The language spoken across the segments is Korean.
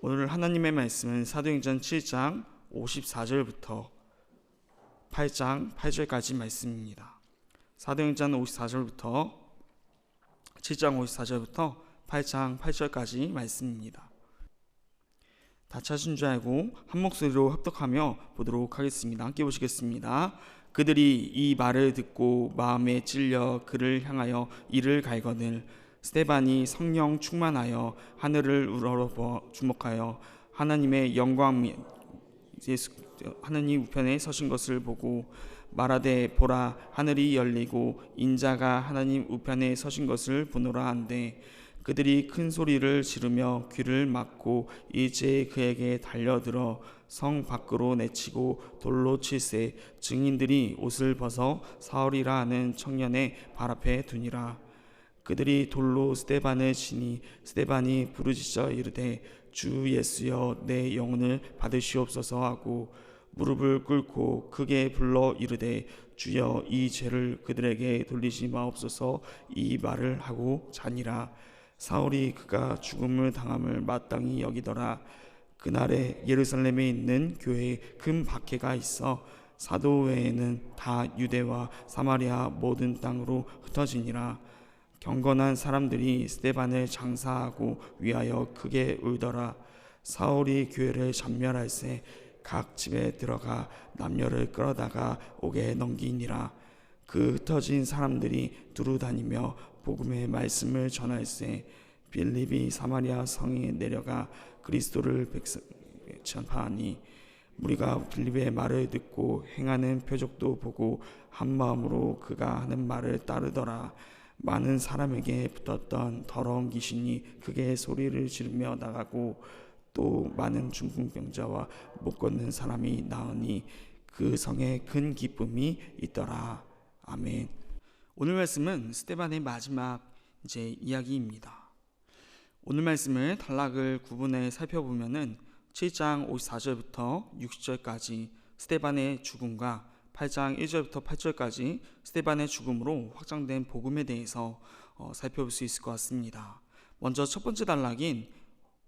오늘 하나님의 말씀은 사도행전 7장 54절부터 8장 8절까지 말씀입니다. 사도행전 54절부터 7장 54절부터 8장 8절까지 말씀입니다. 다 찾은 줄 알고 한 목소리로 합독하며 보도록 하겠습니다. 함께 보시겠습니다. 그들이 이 말을 듣고 마음에 찔려 그를 향하여 이를 갈거늘 스데반이 성령 충만하여 하늘을 우러러 주목하여 하나님의 영광 하나님 우편에 서신 것을 보고 말하되 보라 하늘이 열리고 인자가 하나님 우편에 서신 것을 보노라 한데 그들이 큰 소리를 지르며 귀를 막고 일제히 그에게 달려들어 성 밖으로 내치고 돌로 칠세 증인들이 옷을 벗어 사울이라 하는 청년의 발 앞에 두니라. 그들이 돌로 스데반을 치니 스데반이 부르짖어 이르되 주 예수여 내 영혼을 받으시옵소서 하고 무릎을 꿇고 크게 불러 이르되 주여 이 죄를 그들에게 돌리지 마옵소서 이 말을 하고 자니라. 사울이 그가 죽음을 당함을 마땅히 여기더라. 그날에 예루살렘에 있는 교회에 큰 박해가 있어 사도 외에는 다 유대와 사마리아 모든 땅으로 흩어지니라. 경건한 사람들이 스데반을 장사하고 위하여 크게 울더라. 사울이 교회를 전멸할새 각 집에 들어가 남녀를 끌어다가 옥에 넘기니라. 그 흩어진 사람들이 두루 다니며 복음의 말씀을 전할새 빌립이 사마리아 성에 내려가 그리스도를 전파하니 무리가 빌립의 말을 듣고 행하는 표적도 보고 한 마음으로 그가 하는 말을 따르더라. 많은 사람에게 붙었던 더러운 귀신이 크게 소리를 지르며 나가고 또 많은 중풍병자와 못 걷는 사람이 나으니 그 성에 큰 기쁨이 있더라. 아멘. 오늘 말씀은 스데반의 마지막 이야기입니다. 오늘 말씀을 단락을 구분해 살펴보면은 7장 54절부터 60절까지 스데반의 죽음과 8장 1절부터 8절까지 스데반의 죽음으로 확장된 복음에 대해서 살펴볼 수 있을 것 같습니다. 먼저 첫 번째 단락인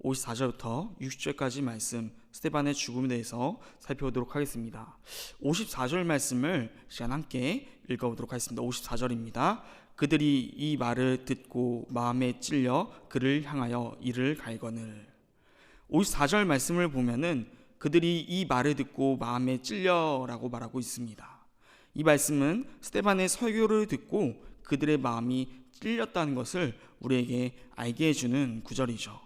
54절부터 60절까지 말씀 스데반의 죽음에 대해서 살펴보도록 하겠습니다. 54절 말씀을 시간 함께 읽어보도록 하겠습니다. 54절입니다. 그들이 이 말을 듣고 마음에 찔려 그를 향하여 이를 갈거늘. 54절 말씀을 보면은 그들이 이 말을 듣고 마음에 찔려라고 말하고 있습니다. 이 말씀은 스데반의 설교를 듣고 그들의 마음이 찔렸다는 것을 우리에게 알게 해주는 구절이죠.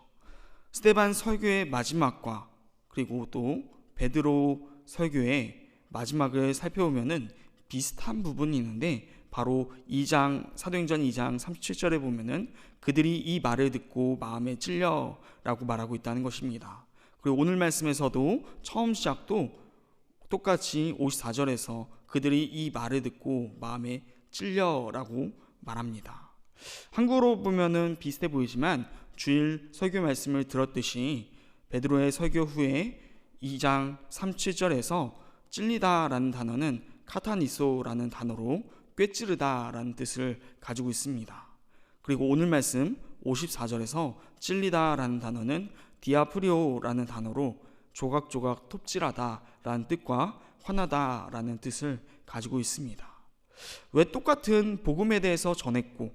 스데반 설교의 마지막과 그리고 또 베드로 설교의 마지막을 살펴보면은 비슷한 부분이 있는데 바로 사도행전 2장 37절에 보면은 그들이 이 말을 듣고 마음에 찔려라고 말하고 있다는 것입니다. 그리고 오늘 말씀에서도 처음 시작도 똑같이 54절에서 그들이 이 말을 듣고 마음에 찔려라고 말합니다. 한국어로 보면은 비슷해 보이지만 주일 설교 말씀을 들었듯이 베드로의 설교 후에 2장 37절에서 찔리다라는 단어는 카타니소라는 단어로 꿰찌르다라는 뜻을 가지고 있습니다. 그리고 오늘 말씀 54절에서 찔리다라는 단어는 디아프리오라는 단어로 조각조각 톱질하다라는 뜻과 화나다라는 뜻을 가지고 있습니다. 왜 똑같은 복음에 대해서 전했고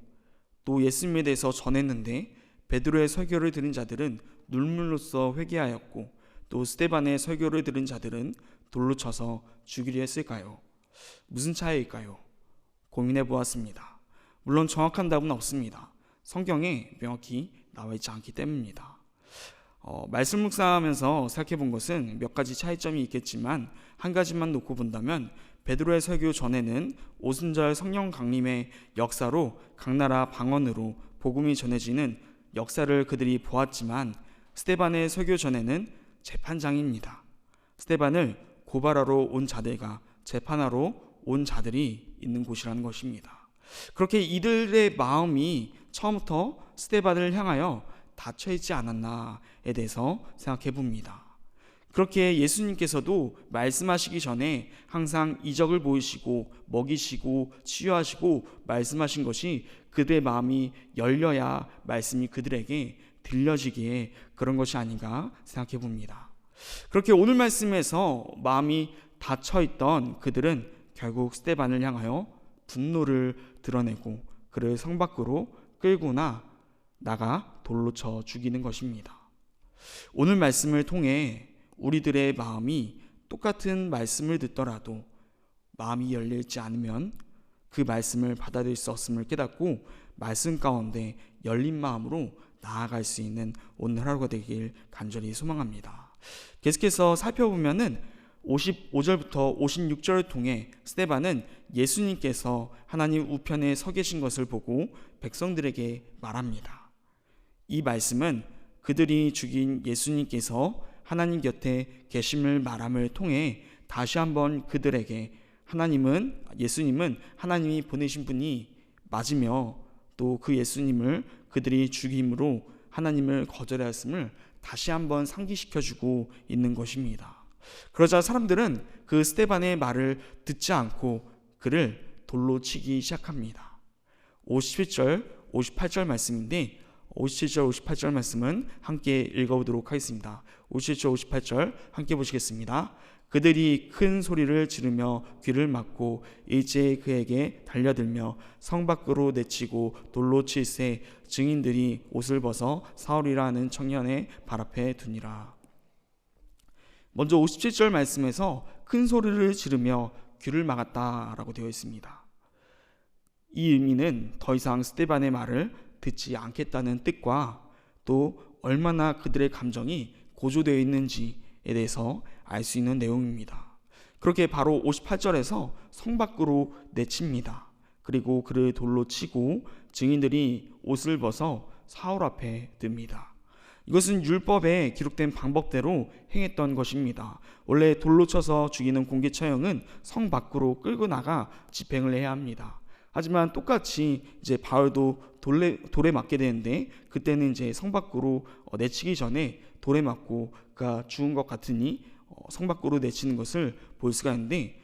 또 예수님에 대해서 전했는데 베드로의 설교를 들은 자들은 눈물로써 회개하였고 또 스데반의 설교를 들은 자들은 돌로 쳐서 죽이려 했을까요? 무슨 차이일까요? 고민해 보았습니다. 물론 정확한 답은 없습니다. 성경에 명확히 나와 있지 않기 때문입니다. 말씀 묵상하면서 생각해 본 것은 몇 가지 차이점이 있겠지만 한 가지만 놓고 본다면 베드로의 설교 전에는 오순절 성령 강림의 역사로 각 나라 방언으로 복음이 전해지는 역사를 그들이 보았지만 스데반의 설교 전에는 재판장입니다. 스데반을 고발하러 온 자들과 재판하러 온 자들이 있는 곳이라는 것입니다. 그렇게 이들의 마음이 처음부터 스데반을 향하여 닫혀있지 않았나에 대해서 생각해 봅니다. 그렇게 예수님께서도 말씀하시기 전에 항상 이적을 보이시고 먹이시고 치유하시고 말씀하신 것이 그들의 마음이 열려야 말씀이 그들에게 들려지기에 그런 것이 아닌가 생각해 봅니다. 그렇게 오늘 말씀에서 마음이 닫혀있던 그들은 결국 스데반을 향하여 분노를 드러내고 그를 성 밖으로 끌고 나가 돌로 쳐 죽이는 것입니다. 오늘 말씀을 통해 우리들의 마음이 똑같은 말씀을 듣더라도 마음이 열리지 않으면 그 말씀을 받아들일 수 없음을 깨닫고 말씀 가운데 열린 마음으로 나아갈 수 있는 오늘 하루가 되길 간절히 소망합니다. 계속해서 살펴보면은 55절부터 56절을 통해 스데반은 예수님께서 하나님 우편에 서 계신 것을 보고 백성들에게 말합니다. 이 말씀은 그들이 죽인 예수님께서 하나님 곁에 계심을 말함을 통해 다시 한번 그들에게 예수님은 하나님이 보내신 분이 맞으며 또 그 예수님을 그들이 죽임으로 하나님을 거절하였음을 다시 한번 상기시켜주고 있는 것입니다. 그러자 사람들은 그 스데반의 말을 듣지 않고 그를 돌로 치기 시작합니다. 57절, 58절 말씀인데 57절, 58절 말씀은 함께 읽어보도록 하겠습니다. 57절, 58절 함께 보시겠습니다. 그들이 큰 소리를 지르며 귀를 막고 일제히 그에게 달려들며 성 밖으로 내치고 돌로 칠세 증인들이 옷을 벗어 사울이라 하는 청년의 발 앞에 두니라. 먼저 57절 말씀에서 큰 소리를 지르며 귀를 막았다라고 되어 있습니다. 이 의미는 더 이상 스데반의 말을 듣지 않겠다는 뜻과 또 얼마나 그들의 감정이 고조되어 있는지에 대해서 알 수 있는 내용입니다. 그렇게 바로 58절에서 성 밖으로 내칩니다. 그리고 그를 돌로 치고 증인들이 옷을 벗어 사울 앞에 듭니다. 이것은 율법에 기록된 방법대로 행했던 것입니다. 원래 돌로 쳐서 죽이는 공개 처형은 성 밖으로 끌고 나가 집행을 해야 합니다. 하지만 똑같이 이제 바울도 돌에 맞게 되는데 그때는 이제 성 밖으로 내치기 전에 돌에 맞고 그가 죽은 것 같으니 성 밖으로 내치는 것을 볼 수가 있는데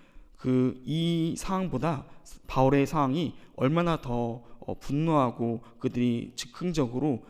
이 상황보다 바울의 상황이 얼마나 더 분노하고 그들이 즉흥적으로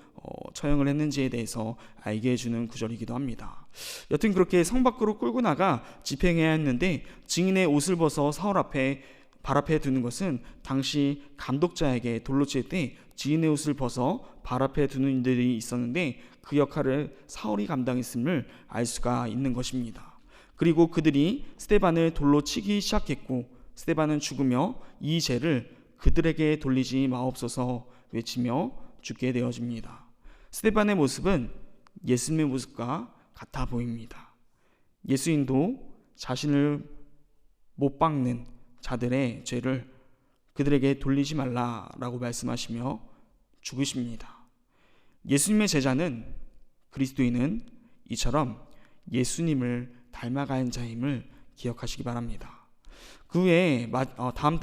처형을 했는지에 대해서 알게 해주는 구절이기도 합니다. 여튼 그렇게 성 밖으로 끌고 나가 집행해야 했는데 증인의 옷을 벗어 사울 앞에 발 앞에 두는 것은 당시 감독자에게 돌로 칠 때 증인의 옷을 벗어 발 앞에 두는 일들이 있었는데 그 역할을 사울이 감당했음을 알 수가 있는 것입니다. 그리고 그들이 스데반을 돌로 치기 시작했고 스데반은 죽으며 이 죄를 그들에게 돌리지 마옵소서 외치며 죽게 되어집니다. 스데반의 모습은 예수님의 모습과 같아 보입니다. 예수님도 자신을 못 박는 자들의 죄를 그들에게 돌리지 말라라고 말씀하시며 죽으십니다. 예수님의 제자는 그리스도인은 이처럼 예수님을 닮아가는 자임을 기억하시기 바랍니다. 그 외에 다음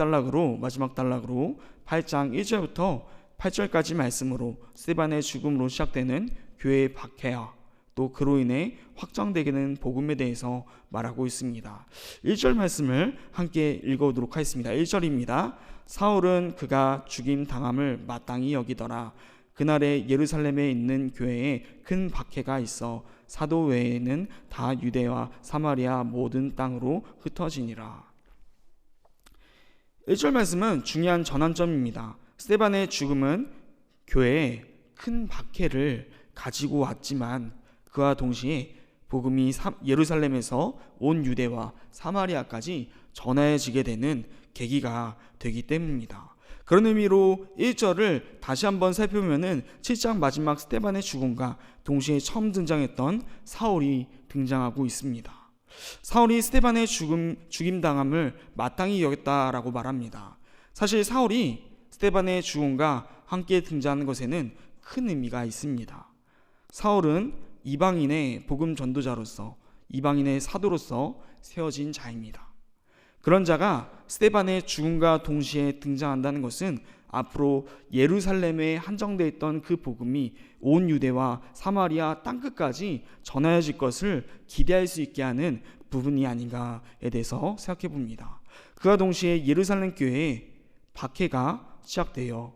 마지막 단락으로 8장 1절부터 8절까지 말씀으로 스데반의 죽음으로 시작되는 교회의 박해와 또 그로 인해 확장되게 된 복음에 대해서 말하고 있습니다. 1절 말씀을 함께 읽어보도록 하겠습니다. 1절입니다. 사울은 그가 죽임 당함을 마땅히 여기더라. 그날에 예루살렘에 있는 교회에 큰 박해가 있어 사도 외에는 다 유대와 사마리아 모든 땅으로 흩어지니라. 1절 말씀은 중요한 전환점입니다. 스데반의 죽음은 교회에 큰 박해를 가지고 왔지만 그와 동시에 복음이 예루살렘에서 온 유대와 사마리아까지 전해지게 되는 계기가 되기 때문입니다. 그런 의미로 1절을 다시 한번 살펴보면 7장 마지막 스데반의 죽음과 동시에 처음 등장했던 사울이 등장하고 있습니다. 사울이 스데반의 죽임당함을 마땅히 여겼다라고 말합니다. 사실 사울이 스데반의 죽음과 함께 등장하는 것에는 큰 의미가 있습니다. 사울은 이방인의 복음 전도자로서 이방인의 사도로서 세워진 자입니다. 그런 자가 스데반의 죽음과 동시에 등장한다는 것은 앞으로 예루살렘에 한정되어 있던 그 복음이 온 유대와 사마리아 땅끝까지 전하여질 것을 기대할 수 있게 하는 부분이 아닌가에 대해서 생각해 봅니다. 그와 동시에 예루살렘 교회에 박해가 시작되어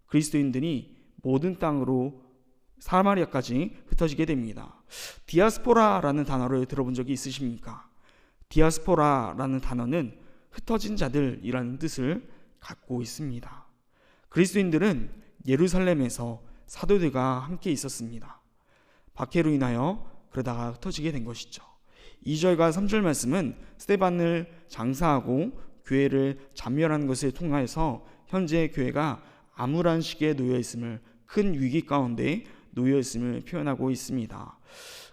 그리스도인들이 모든 땅으로 사마리아까지 흩어지게 됩니다. 디아스포라라는 단어를 들어본 적이 있으십니까? 디아스포라라는 단어는 흩어진 자들이라는 뜻을 갖고 있습니다. 그리스도인들은 예루살렘에서 사도들과 함께 있었습니다. 박해로 인하여 그러다가 흩어지게 된 것이죠. 2절과 3절 말씀은 스데반을 장사하고 교회를 잔멸하는 것을 통하여서 현재 교회가 암울한 시기에 놓여 있음을, 큰 위기 가운데 놓여 있음을 표현하고 있습니다.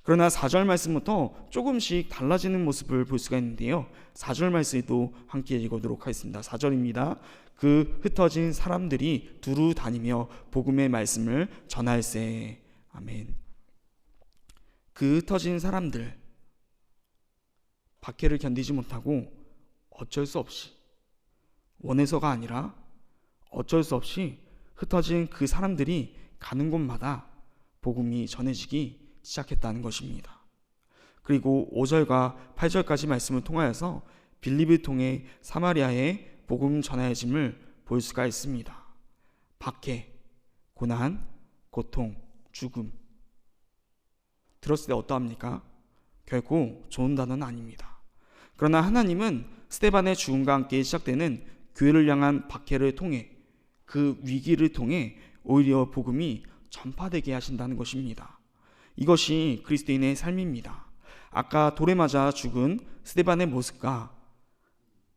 그러나 4절 말씀부터 조금씩 달라지는 모습을 볼 수가 있는데요. 4절 말씀도 함께 읽어보도록 하겠습니다. 4절입니다. 그 흩어진 사람들이 두루 다니며 복음의 말씀을 전할세. 아멘. 그 흩어진 사람들, 박해를 견디지 못하고 어쩔 수 없이, 원해서가 아니라 어쩔 수 없이 흩어진 그 사람들이 가는 곳마다 복음이 전해지기 시작했다는 것입니다. 그리고 5절과 8절까지 말씀을 통하여서 빌립을 통해 사마리아에 복음 전하여짐을 볼 수가 있습니다. 박해, 고난, 고통, 죽음, 들었을 때 어떠합니까? 결코 좋은 단어는 아닙니다. 그러나 하나님은 스데반의 죽음과 함께 시작되는 교회를 향한 박해를 통해, 그 위기를 통해 오히려 복음이 전파되게 하신다는 것입니다. 이것이 그리스도인의 삶입니다. 아까 돌에 맞아 죽은 스데반의 모습과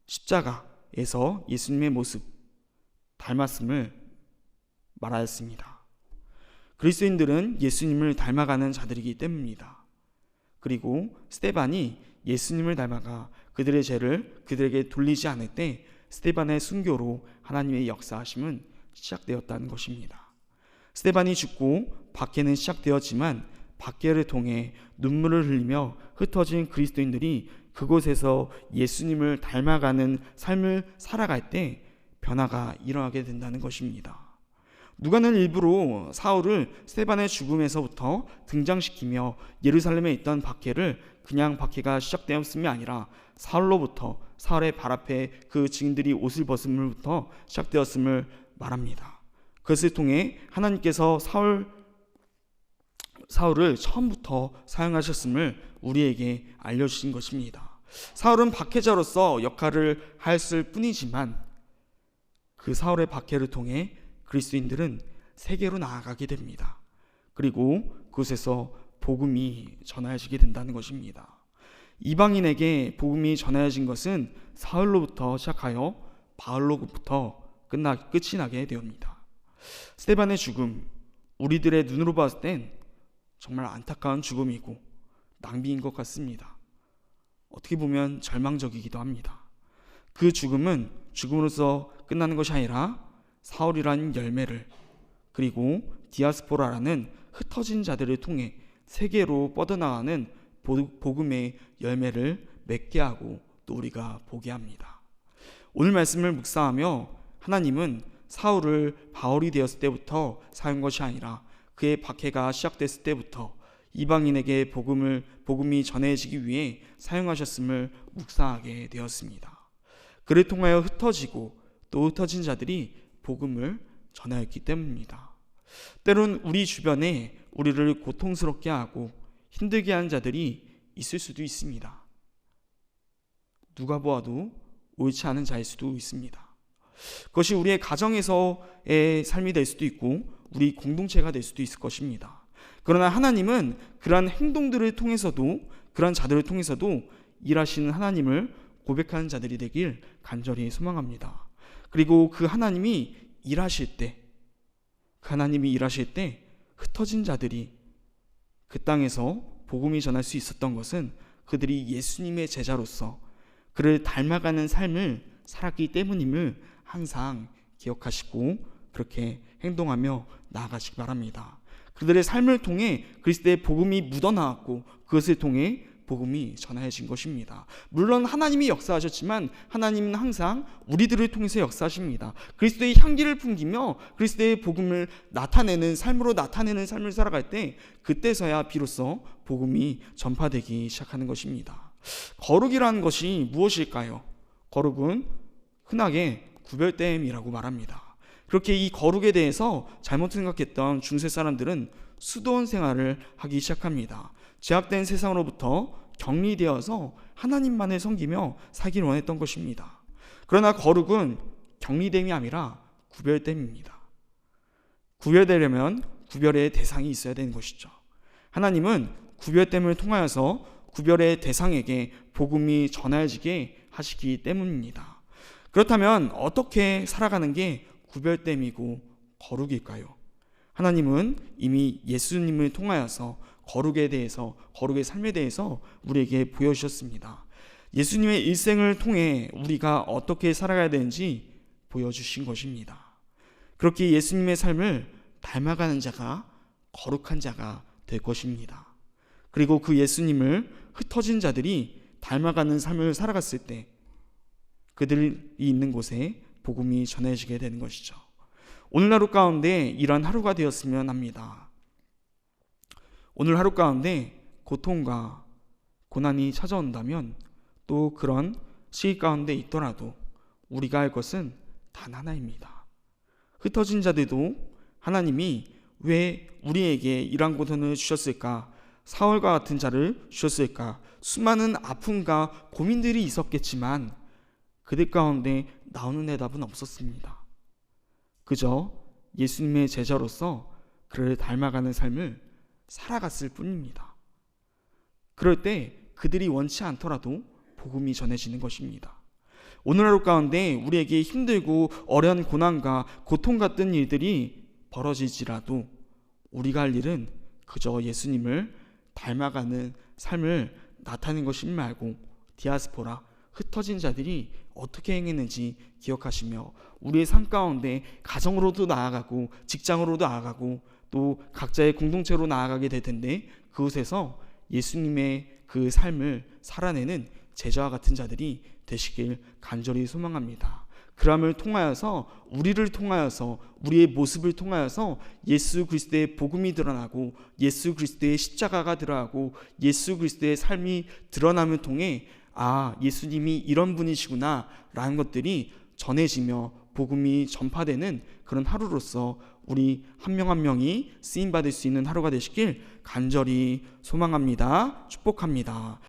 십자가에서 예수님의 모습 닮았음을 말하였습니다. 그리스도인들은 예수님을 닮아가는 자들이기 때문입니다. 그리고 스데반이 예수님을 닮아가 그들의 죄를 그들에게 돌리지 않을 때 스데반의 순교로 하나님의 역사하심은 시작되었다는 것입니다. 스데반이 죽고 박해는 시작되었지만 박해를 통해 눈물을 흘리며 흩어진 그리스도인들이 그곳에서 예수님을 닮아가는 삶을 살아갈 때 변화가 일어나게 된다는 것입니다. 누가는 일부러 사울을 스데반의 죽음에서부터 등장시키며 예루살렘에 있던 박해를 그냥 박해가 시작되었음이 아니라 사울로부터, 사울의 발 앞에 그 증인들이 옷을 벗음으로부터 시작되었음을 말합니다. 그것을 통해 하나님께서 사울을 처음부터 사용하셨음을 우리에게 알려주신 것입니다. 사울은 박해자로서 역할을 하였을 뿐이지만 그 사울의 박해를 통해 그리스도인들은 세계로 나아가게 됩니다. 그리고 그곳에서 복음이 전하여지게 된다는 것입니다. 이방인에게 복음이 전하여진 것은 사울로부터 시작하여 바울로부터 끝이 나게 되옵니다. 스데반의 죽음, 우리들의 눈으로 봤을 땐 정말 안타까운 죽음이고 낭비인 것 같습니다. 어떻게 보면 절망적이기도 합니다. 그 죽음은 죽음으로써 끝나는 것이 아니라 사울이라는 열매를, 그리고 디아스포라라는 흩어진 자들을 통해 세계로 뻗어나가는 복음의 열매를 맺게 하고 또 우리가 보게 합니다. 오늘 말씀을 묵상하며 하나님은 사울을 바울이 되었을 때부터 사용한 것이 아니라 그의 박해가 시작됐을 때부터 이방인에게 복음이 전해지기 위해 사용하셨음을 묵상하게 되었습니다. 그를 통하여 흩어지고 또 흩어진 자들이 복음을 전하였기 때문입니다. 때론 우리 주변에 우리를 고통스럽게 하고 힘들게 하는 자들이 있을 수도 있습니다. 누가 보아도 옳지 않은 자일 수도 있습니다. 그것이 우리의 가정에서의 삶이 될 수도 있고 우리 공동체가 될 수도 있을 것입니다. 그러나 하나님은 그러한 행동들을 통해서도, 그러한 자들을 통해서도 일하시는 하나님을 고백하는 자들이 되길 간절히 소망합니다. 그리고 그 하나님이 일하실 때, 흩어진 자들이 그 땅에서 복음이 전할 수 있었던 것은 그들이 예수님의 제자로서 그를 닮아가는 삶을 살았기 때문임을 항상 기억하시고 그렇게 행동하며 나아가시기 바랍니다. 그들의 삶을 통해 그리스도의 복음이 묻어나왔고 그것을 통해 복음이 전하여진 것입니다. 물론 하나님이 역사하셨지만 하나님은 항상 우리들을 통해서 역사하십니다. 그리스도의 향기를 풍기며 그리스도의 복음을 나타내는 삶을 살아갈 때 그때서야 비로소 복음이 전파되기 시작하는 것입니다. 거룩이라는 것이 무엇일까요? 거룩은 흔하게 구별됨이라고 말합니다. 그렇게 이 거룩에 대해서 잘못 생각했던 중세 사람들은 수도원 생활을 하기 시작합니다. 제약된 세상으로부터 격리되어서 하나님만을 섬기며 살기를 원했던 것입니다. 그러나 거룩은 격리됨이 아니라 구별됨입니다. 구별되려면 구별의 대상이 있어야 되는 것이죠. 하나님은 구별됨을 통하여서 구별의 대상에게 복음이 전해지게 하시기 때문입니다. 그렇다면 어떻게 살아가는 게 구별됨이고 거룩일까요? 하나님은 이미 예수님을 통하여서 거룩에 대해서, 거룩의 삶에 대해서 우리에게 보여주셨습니다. 예수님의 일생을 통해 우리가 어떻게 살아가야 되는지 보여주신 것입니다. 그렇게 예수님의 삶을 닮아가는 자가 거룩한 자가 될 것입니다. 그리고 그 예수님을 흩어진 자들이 닮아가는 삶을 살아갔을 때 그들이 있는 곳에 복음이 전해지게 되는 것이죠. 오늘 하루 가운데 이런 하루가 되었으면 합니다. 오늘 하루 가운데 고통과 고난이 찾아온다면 또 그런 시기 가운데 있더라도 우리가 할 것은 단 하나입니다. 흩어진 자들도 하나님이 왜 우리에게 이러한 고통을 주셨을까? 사울과 같은 자를 주셨을까? 수많은 아픔과 고민들이 있었겠지만 그들 가운데 나오는 대답은 없었습니다. 그저 예수님의 제자로서 그를 닮아가는 삶을 살아갔을 뿐입니다. 그럴 때 그들이 원치 않더라도 복음이 전해지는 것입니다. 오늘 하루 가운데 우리에게 힘들고 어려운 고난과 고통 같은 일들이 벌어지지라도 우리가 할 일은 그저 예수님을 닮아가는 삶을 나타내는 것임 말고 디아스포라, 흩어진 자들이 어떻게 행했는지 기억하시며 우리의 삶 가운데 가정으로도 나아가고 직장으로도 나아가고 또 각자의 공동체로 나아가게 될 텐데 그곳에서 예수님의 그 삶을 살아내는 제자와 같은 자들이 되시길 간절히 소망합니다. 그람을 통하여서 우리를 통하여서 우리의 모습을 통하여서 예수 그리스도의 복음이 드러나고 예수 그리스도의 십자가가 드러나고 예수 그리스도의 삶이 드러남을 통해 아, 예수님이 이런 분이시구나 라는 것들이 전해지며 복음이 전파되는 그런 하루로서 우리 한 명 한 명이 쓰임받을 수 있는 하루가 되시길 간절히 소망합니다. 축복합니다.